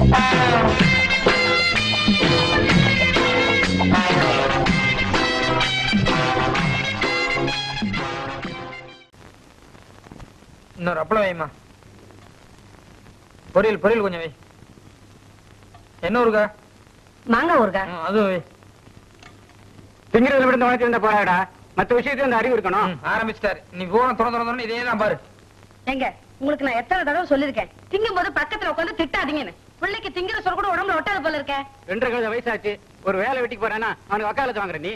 இன்னொரு அப்பளம் வைமா. பொரியல் பொரியல் கொஞ்சம் வை. என்ன ஊருக்கா? மாங்காய் ஊருக்கா? அதுவும் வை. திங்கிறதுல விட உனக்கு இருந்த போறாடா, மத்த விஷயத்துல அந்த அறிவு இருக்கணும். ஆரம்பிச்சிட்டாரு. நீ போன திறந்து இதே தான் பாரு. எங்க உங்களுக்கு நான் எத்தனை தடவை சொல்லிருக்கேன், திங்கும் போது பக்கத்துல உட்காந்து திட்டாதீங்கன்னு. பிள்ளைக்கு திங்கிற சொல் கூட உடம்புல ஒட்டாது போல இருக்க. 2.5 வயசாச்சு, ஒரு வேலை வெட்டிக்கு போறானா அவனுக்கு வக்காலத்து வாங்குற நீ.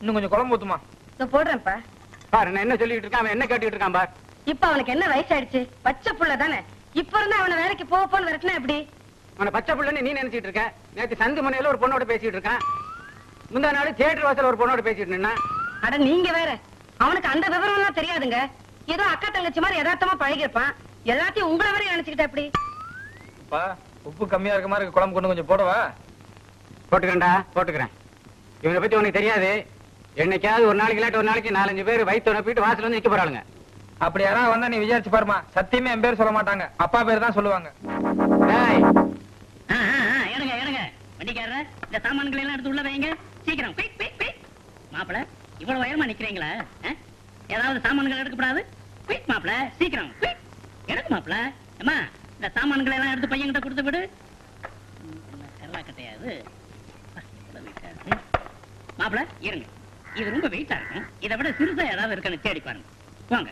இன்னும் கொஞ்சம் குழம்பு ஊத்துமா. நான் போடுறேன்ப்பா. பாரு நான் என்ன சொல்லிட்டு இருக்கான், அவன் என்ன கேட்டுக்கிட்டு இருக்கான் பார். இப்ப அவனுக்கு என்ன வயசாயிடுச்சு? பச்சை புள்ள தானே. இப்ப இருந்தா அவனை வேலைக்கு போன்னு விரட்டினா எப்படி? அவனை பச்சை புள்ளன்னு நீ நினைச்சிட்டு இருக்க. நேற்று சந்து மனையில ஒரு பொண்ணோட பேசிட்டு இருக்கான். முந்தா நாள் தியேட்டர் வாசல் ஒரு பொண்ணோட பேசிட்டு இருந்தா. அட நீங்க வேற, அவனுக்கு அந்த விவரம் எல்லாம் தெரியாதுங்க. ஏதோ அக்கா தங்கச்சி மாதிரி யதார்த்தமா பழகிருப்பான். எல்லாத்தையும் உங்களை வரை நினைச்சுக்கிட்ட எப்படி? உப்பு கம்மியா இருக்க மாதிரி குழம்பு கொண்டு கொஞ்சம் போடவா? போட்டுக்கிறேன்டா, போட்டுக்கிறேன். இவனை பத்தி உனக்கு தெரியாது. என்னைக்காவது ஒரு நாளைக்கு இல்லாட்டி ஒரு நாளைக்கு 4-5 பேர் வயிற்று நப்பிட்டு வாசல் வந்து நிக்க போறாளுங்க. அப்படி யாராவது வந்தா நீ விசாரிச்சு பாருமா. சத்தியமே என் பேர் சொல்ல மாட்டாங்க, அப்பா பேர் தான் சொல்லுவாங்க. வண்டிக்காரர இந்த சாமான்களை எல்லாம் எடுத்து உள்ள வைங்க சீக்கிரம். மாப்பிள இவ்வளவு உயரமா நிக்கிறீங்களா? ஏதாவது சாமான்கள் எடுக்கப்படாது? மாப்பிள சீக்கிரம் எடுக்க மாப்பிள. அம்மா இந்த சாமான்களை எல்லாம் எடுத்து பையன்கிட்ட கொடுத்து விடு. கட்டையாது மாப்பிள இருங்க, இது ரொம்ப வெயிட்டா இருக்கும். இதை விட சிறுசா ஏதாவது இருக்குன்னு தேடி பாருங்க. வாங்க.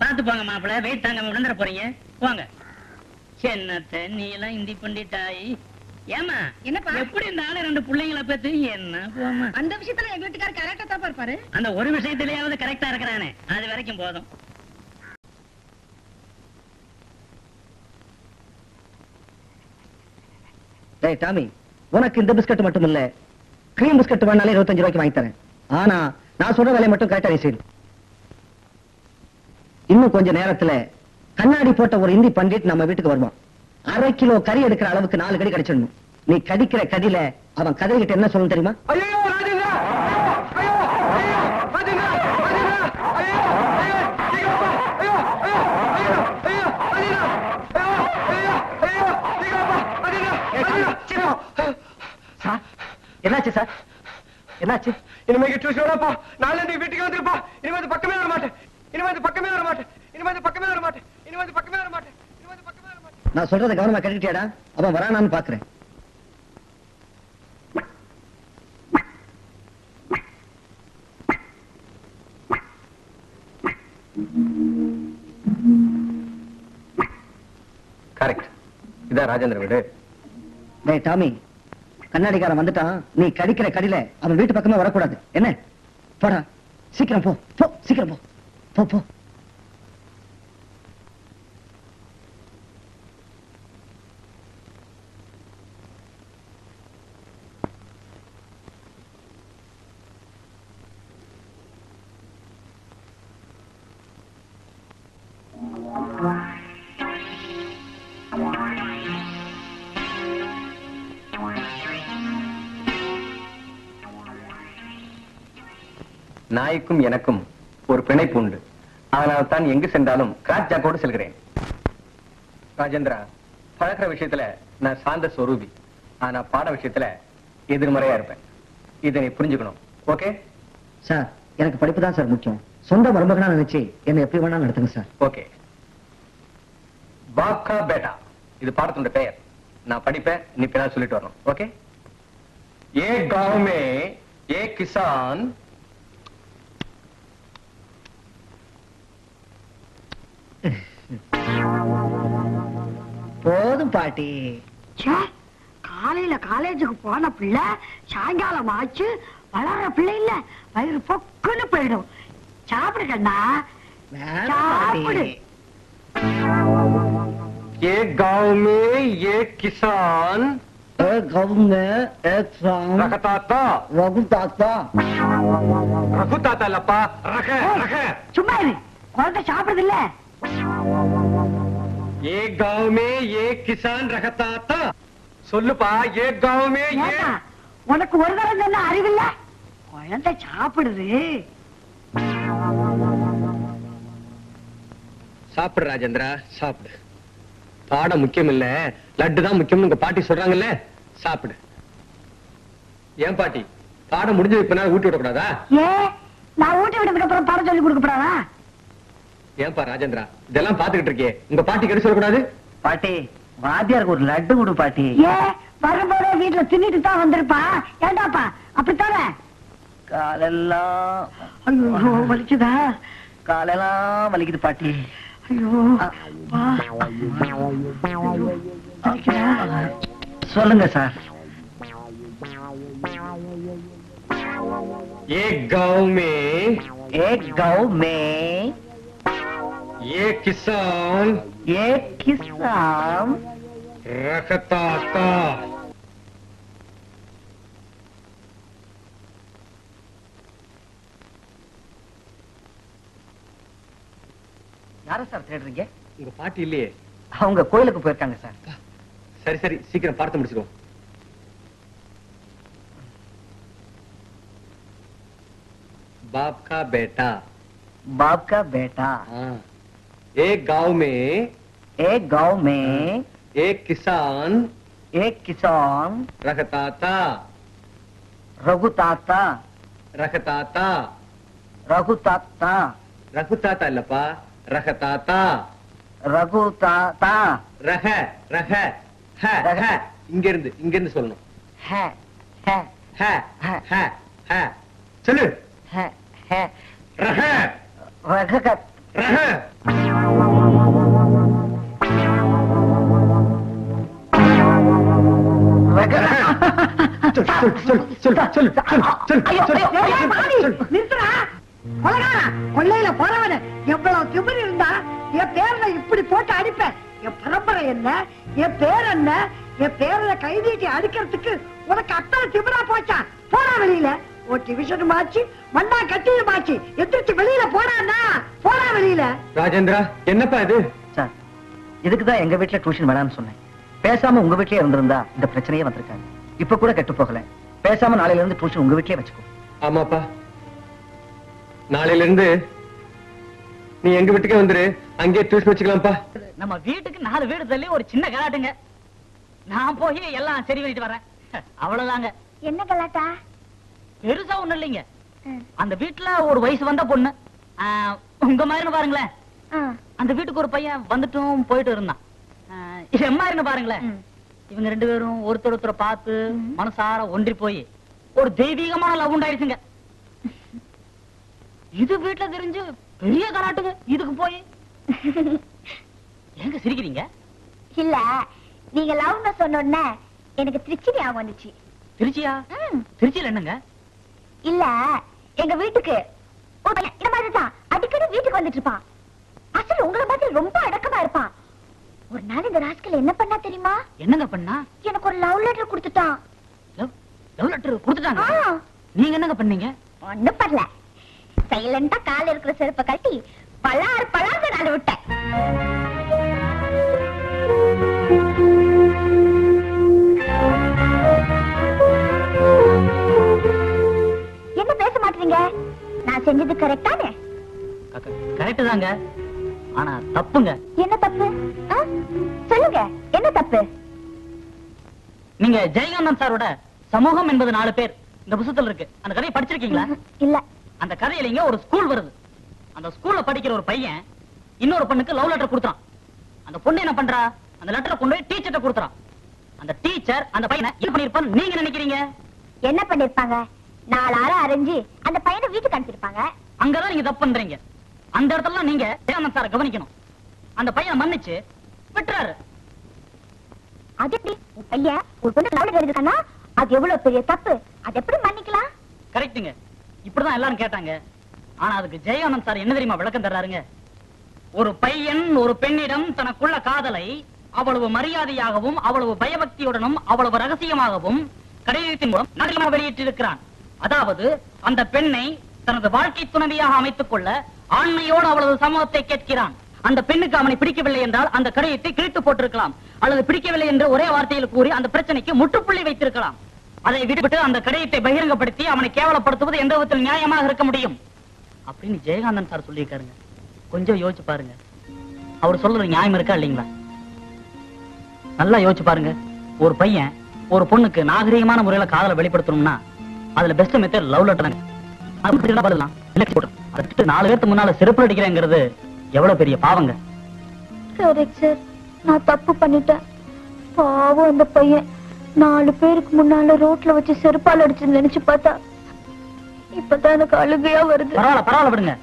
பாத்து போங்க மாப்பிள, வெயிட் தாங்க விழுந்துட போறீங்க. போங்க. என்னத்த நீ எல்லாம் இந்தி பண்ணிட்டாய். ஏமா என்னப்பா எப்படி இந்த ஆளு 2 பிள்ளைங்களை பத்தி என்ன போமா? அந்த விஷயத்துல எங்க வீட்டுக்காரர் கரெக்டா தான் இருப்பாரு. அந்த ஒரு விஷயத்திலேயாவது கரெக்டா இருக்கிறானே, அது வரைக்கும் போதும். டேய் டாமி, உனக்கு இந்த பிஸ்கட் மட்டும் இல்ல, கிரீம் பிஸ்கட் வேணாலே 25 ரூபாய்க்கு வாங்கி தரேன். ஆனா நான் சொல்ற வேலையை மட்டும் கரெக்டா நீ செய்யணும். இன்னும் கொஞ்ச நேரத்துல கண்ணாடி போட்ட ஒரு இந்தி பண்டிட் நம்ம வீட்டுக்கு வருவான். 1/2 கிலோ கறி எடுக்கிற அளவுக்கு 4 கடி கிடைச்சிடணும். நீ கடிக்கிற கடியில அவன் கதைகிட்ட என்ன சொல்லணும் தெரியுமா? என்னாச்சு சார்? என்னாச்சு? இனிமேல் டியூஷன் வரப்பா. நாளை நீ வீட்டுக்கு வந்துருப்பா. இனிமேல் பக்கமே வர மாட்டேன். நான் சொல்றத கவனமா கேட்டுக்கிட்டியாடா? அவன் வரானான்னு பாக்குறேன். கரெக்ட். இதான் ராஜேந்திர வீடு. டேய் டாமி, கண்ணாடிக்காரன் வந்துட்டான். நீ கடிக்கிற கடியில அவன் வீட்டு பக்கமே வரக்கூடாது. என்ன? போடா, சீக்கிரம் போ. சீக்கிரம் போ. நாய்க்கும் எனக்கும் ஒரு பிணைப்பு உண்டு. ஆனால் தான் எங்கு சென்றாலும் கிராக் ஜாக்கோடு செல்கிறேன். ராஜேந்திரா, பழக்கிற விஷயத்துல நான் சாந்த ஸ்வரூபி. ஆனா பாட விஷயத்துல எதிர்மறையா இருப்பேன். இதை நீ புரிஞ்சுக்கணும். Okay sir? எனக்கு படிப்பு தான் சார் முக்கியம். சொந்த மருமகனா நினைச்சு என்ன எப்படி வேணா நடத்துங்க சார். ஓகே. பாப்கா பேட்டா, இது பாடத்தோட பெயர். நான் படிப்பேன், நீ பின்னா சொல்லிட்டு வரணும். ஓகே? ஏ गांव में एक किसान போதும் பாட்டி. காலையில காலேஜுக்கு போன பிள்ளை சாயங்காலம் ஆச்சு வளர்ற பிள்ளை இல்ல, வயிறு பொக்குன்னு போயிடும். சாப்பிடு கண்ணா, சாப்பிடு. ये गांव में एक किसान சும்மா இரு, குழந்தை சாப்பிடுது இல்ல. एक गांव में एक किसान रखता था. சொல்லுப்பா, एक गांव में உனக்கு ஒரு தரம் சொன்ன அறிவில்ல? குழந்தை சாப்பிடுது. சாப்பிடு ராஜேந்திரா, சாப்பிடு. பாடம் முக்கியம் இல்ல, லட்டு தான் முக்கியம். உங்க பாட்டி சொல்றாங்கல்ல, சாப்பிடு. ஏன் பாட்டி, பாடம் முடிஞ்சது இப்ப நான் ஊட்டி விடக்கூடாதா? நான் ஊட்டி விட்டதுக்கு அப்புறம் பாடம் சொல்லி கொடுக்கப்படாதா? ஏன்பா ராஜேந்திரா, இதெல்லாம் பாத்துக்கிட்டு இருக்கே, உங்க பாட்டி கெடு சொல்லக்கூடாது? பாட்டி, வாத்தியாருக்கு ஒரு லட்டு கொடு பாட்டி. வரும்போதே வீட்டுல தின்னுட்டு தான் வந்திருப்பா. ஏண்டாப்பா அப்படித்தானே? காலெல்லாம் ஐயோ வலிக்குதா? காலெல்லாம் வலிக்குது பாட்டி. ஐயோ சொல்லுங்க சார். एक गांव में एक किसान रखता था. யார சார் தேடுறீங்க? உங்க பாட்டி இல்லையே. அவங்க கோயிலுக்கு போயிருக்காங்க சார். சரி சரி, சீக்கிரம் பார்த்து முடிச்சிடுவோம். बाप का बेटा हाँ. एक गांव में एक किसान रखता था. रघुताता இல்லப்பா, ரகதாத்தா. ரக இங்க இருந்து சொல்லணும். சொல்லு. ரக கொள்ளையில போறவன எவ்வளவு திமிரு இருந்தா என் பேர்ல இப்படி போட்டு அடிப்பேன். என் பரம்பரை என்ன, என் பேர் என்ன, என் பேர்ல கைதீட்டி அடிக்கிறதுக்கு உனக்கு அத்தனை திமிரா போச்சா? போடா வெளியில. ஒரு டிவிஷன் மாச்சு, மண்ணா கட்டியும் மாச்சு, எதிர்த்து வெளியில போடான்னா போடா வெளியில. ராஜேந்திரா, என்னப்பா இது? சார், இதுக்குதான் எங்க வீட்டுல டியூஷன் வேணாம்னு சொன்னேன். பேசாம உங்க வீட்லயே இருந்திருந்தா இந்த பிரச்சனையே வந்திருக்காங்க. இப்ப கூட கெட்டு போகல. பேசாம நாளையில இருந்து டியூஷன் உங்க வீட்லயே வச்சுக்கோ. ஆமாப்பா, நாளையில இருந்து நீ எங்க வீட்டுக்கே வந்துரு, அங்கே டியூஷன் வச்சுக்கலாம்ப்பா. நம்ம வீட்டுக்கு 4 வீடு தள்ளி ஒரு சின்ன கலாட்டுங்க. நான் போய் எல்லாம் சரி பண்ணிட்டு வரேன். அவ்வளவுதாங்க. என்ன கலாட்டா? பெருசா ஒண்ணும் இல்லைங்க. அந்த வீட்டுல ஒரு வயசு வந்த பொண்ணு, உங்க மாதிரி பாருங்களேன். அந்த வீட்டுக்கு ஒரு பையன் வந்துட்டும் போயிட்டு இருந்தான். எம்மாரின்னு பாருங்களேன். இவங்க 2 பேரும் ஒருத்தர் பார்த்து மனசார ஒன்றி போய் ஒரு தெய்வீகமான லவ் உண்டாயிருச்சுங்க. இது வீட்டுல தெரிஞ்சு பெரிய கலாட்டுங்க. இதுக்கு போய் எங்க சிரிக்கிறீங்க? இல்ல, நீங்க லவ்னு சொன்ன எனக்கு திருச்சி ஞாபகம் வந்துச்சு. திருச்சியா? திருச்சியில என்னங்க? இல்ல, எங்க வீட்டுக்கு ஒரு பையன் இந்த மாதிரிதான் அடிக்கடி வீட்டுக்கு வந்துட்டு இருப்பான். அசல் உங்களை மாதிரி ரொம்ப அடக்கமா இருப்பான். ஒரு நாள் இந்த ராஸ்கல் என்ன பண்ணா தெரியுமா? என்னங்க பண்ணா? எனக்கு ஒரு லவ் லெட்டர் கொடுத்துட்டான். லவ் லெட்டர் கொடுத்துட்டாங்க? நீங்க என்னங்க பண்ணீங்க? ஒண்ணும் பண்ணல. சைலண்டா கால இருக்கிற செருப்பை கட்டி பலாறு பலாறு நாள் விட்டேன். என்ன பேச மாட்டீங்க? நான் செஞ்சது கரெக்டானே? கரெக்ட் தாங்க, ஆனா தப்புங்க. என்ன தப்பு? சொல்லுங்க, என்ன தப்பு? நீங்க ஜெயகாந்தன் சாரோட சமூகம் என்பது 4 பேர் இந்த புத்தகத்துல இருக்கு. அந்த கதையை படிச்சிருக்கீங்களா? இல்ல. அந்த கதையில ஒரு ஸ்கூல் வருது. அந்த ஸ்கூல்ல படிக்கிற ஒரு பையன் இன்னொரு பொண்ணுக்கு லவ் லெட்டர் கொடுத்தான். அந்த பொண்ணு என்ன பண்றா? அந்த லெட்டரை கொண்டு போய் டீச்சர்ட்ட கொடுத்தான். அந்த டீச்சர் அந்த பையனை என்ன பண்ணிருப்பான்னு நீங்க நினைக்கிறீங்க? என்ன பண்ணிருப்பாங்க? 4 ஆறு அரைஞ்சு அந்த பையனை வீட்டுக்கு அனுப்பியிருப்பாங்க. அங்கதான் நீங்க தப்பு பண்றீங்க. அந்த இடத்துல நீங்க ஜெயகாந்தன் சாரை கவனிக்கணும். அந்த பையனை மன்னிச்சு விட்டுறாரு. அது எப்படி? பையன் ஒரு பொண்ணு லவ் லெட்டர் எழுதிருக்கானா? அது எவ்வளவு பெரிய தப்பு. அது எப்படி மன்னிக்கலாம்? கரெக்ட்டுங்க. இப்படிதான் எல்லாரும் கேட்டாங்க. ஆனா அதுக்கு ஜெயகாந்தன் சார் என்ன தெரியுமா விளக்கம் தர்றாருங்க? ஒரு பையன் ஒரு பெண்ணிடம் தனக்குள்ள காதலை அவ்வளவு மரியாதையாகவும் அவ்வளவு பயபக்தியுடனும் அவ்வளவு ரகசியமாகவும் கடிதத்தின் மூலம் நகரமாக வெளியிட்டிருக்கிறான். அதாவது அந்த பெண்ணை தனது வாழ்க்கை துணைவியாக அமைத்துக் கொள்ள ஆண்மையோடு அவ்வளவு சமூகத்தை கேட்கிறான். அந்த பெண்ணுக்கு அவனை பிடிக்கவில்லை என்றால் அந்த கடிதத்தை கிழித்து போட்டிருக்கலாம், அல்லது பிடிக்கவில்லை என்று ஒரே வார்த்தையில் கூறி அந்த பிரச்சனைக்கு முற்றுப்புள்ளி வைத்திருக்கலாம். அதை விட்டுவிட்டு அந்த கடிதத்தை பகிரங்கப்படுத்தி அவனை கேவலப்படுத்துவது எந்த விதத்தில் நியாயமாக இருக்க முடியும் அப்படின்னு ஜெயகாந்தன் சார் சொல்லியிருக்காருங்க. கொஞ்சம் யோசிச்சு பாருங்க. அவர் சொல்றது நியாயம் இருக்கா இல்லைங்களா? நல்லா யோசிச்சு பாருங்க. ஒரு பையன் ஒரு பொண்ணுக்கு நாகரிகமான முறையில காதலை வெளிப்படுத்தணும்னா அதுல பெஸ்ட் மெத்தட் லவ் லெட்டர். அதுக்கு 4 பேருக்கு முன்னால செருப்பு அடிக்கிறேங்கிறது எவ்வளவு பெரிய பாவங்க. கரெக்ட் சார், நான் தப்பு பண்ணிட்டேன். பாவம் அந்த பையன் 4 பேருக்கு முன்னால ரோட்ல வச்சு செருப்பால் அடிச்சு நினைச்சு பார்த்தா இப்பதான் எனக்கு அழுகையா வருது. பரவாயில்ல விடுங்க.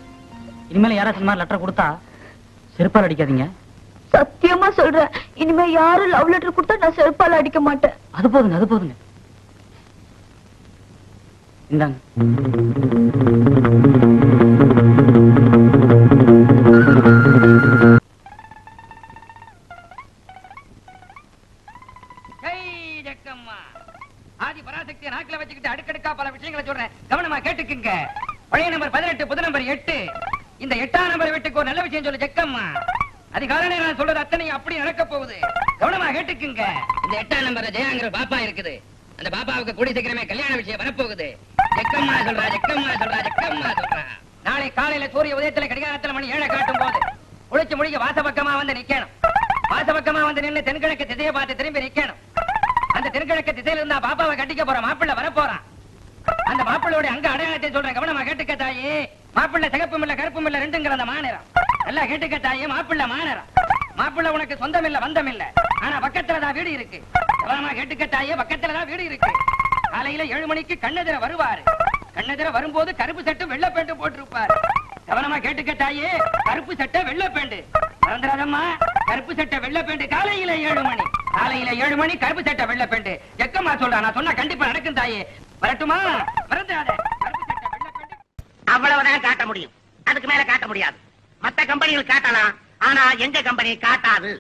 இனிமேல் யாராச்சும் மாதிரி லெட்டர் கொடுத்தா செருப்பால் அடிக்காதீங்க. சத்தியமா சொல்றேன், இனிமே யாரும் லவ் லெட்டர் கொடுத்தா நான் செருப்பால் அடிக்க மாட்டேன். அது போதுங்க. இந்தாங்க. ஆதி பராசக்தியை நாக்கில வச்சுக்கிட்டு அடுக்கடுக்கா பல விஷயங்களை சொல்றேன், கவனமா கேட்டுக்குங்க. பழைய நம்பர் 18, புது நம்பர் 8. இந்த 8ஆம் நம்பர் வீட்டுக்கு ஒரு நல்ல விஷயம் சொல்லு ஜக்கம்மா. அதிகாலையில நான் சொல்றது அத்தனை அப்படி நடக்க போகுது, கவனமா கேட்டுக்குங்க. இந்த 8ஆம் நம்பர் ஜெயாங்கிற பாப்பா இருக்குது. அந்த பாப்பாவுக்கு கூடி சீக்கிரமே கல்யாண விஷயம் வரப்போகுது. ஜக்கம்மா சொல்றா. நாளை காலையில சூரிய உதயத்துல கடிகாரத்துல மணி 7 காட்டும் போது உழைச்சு முடிக்க வாசபக்கமா வந்து நிக்கணும். வாசபக்கமா வந்து நின்று தென்கிழக்கு திசையை பார்த்து திரும்பி நிக்கணும். அந்த தென்கிழக்கு திசையில இருந்தா பாப்பாவை கட்டிக்க போற மாப்பிள்ளை வரப்போறான். அந்த மாப்பிள்ளையோட அங்க அடையாளத்தை சொல்றேன், கவனமா கேட்டுக்க தாயே. மாப்பிள்ளை சிகப்பும் இல்ல கருப்பும் இல்ல ரெண்டுங்கிற அந்த மாநிறம். நல்லா கேட்டுக்க தாயே, மாப்பிள்ளை மாநிறம். மாப்பிள்ளை உனக்கு சொந்தம் இல்ல பந்தம் இல்ல, ஆனா பக்கத்துலதான் வீடு இருக்கு. கவனமா கேட்டுக்க தாயே, பக்கத்துலதான் வீடு இருக்கு. காலையில 7 மணிக்கு கண்ணெதிர வருவாரு. கண்ணெதிர வரும்போது கருப்பு சட்டை வெள்ளை பேண்ட் போட்டிருப்பாரு. கவனமா கேட்டுக்க தாயே, கருப்பு சட்டை வெள்ளை பேண்ட். மறந்துடாதம்மா, கருப்பு சட்டை வெள்ளை பேண்ட். காலையில 7 மணி, கருப்பு சட்டை வெள்ளை பேண்ட். ஜக்கம்மா சொல்றா, நான் சொன்னா கண்டிப்பா நடக்கும் தாயே. வரட்டுமா? மறந்துடாத, கருப்பு சட்டை வெள்ளை பேண்ட். அவ்வளவுதான் காட்ட முடியும், அதுக்கு மேல காட்ட முடியாது. மத்த கம்பெனிகள் காட்டலாம், ஆனா எங்க கம்பெனி காட்டாது.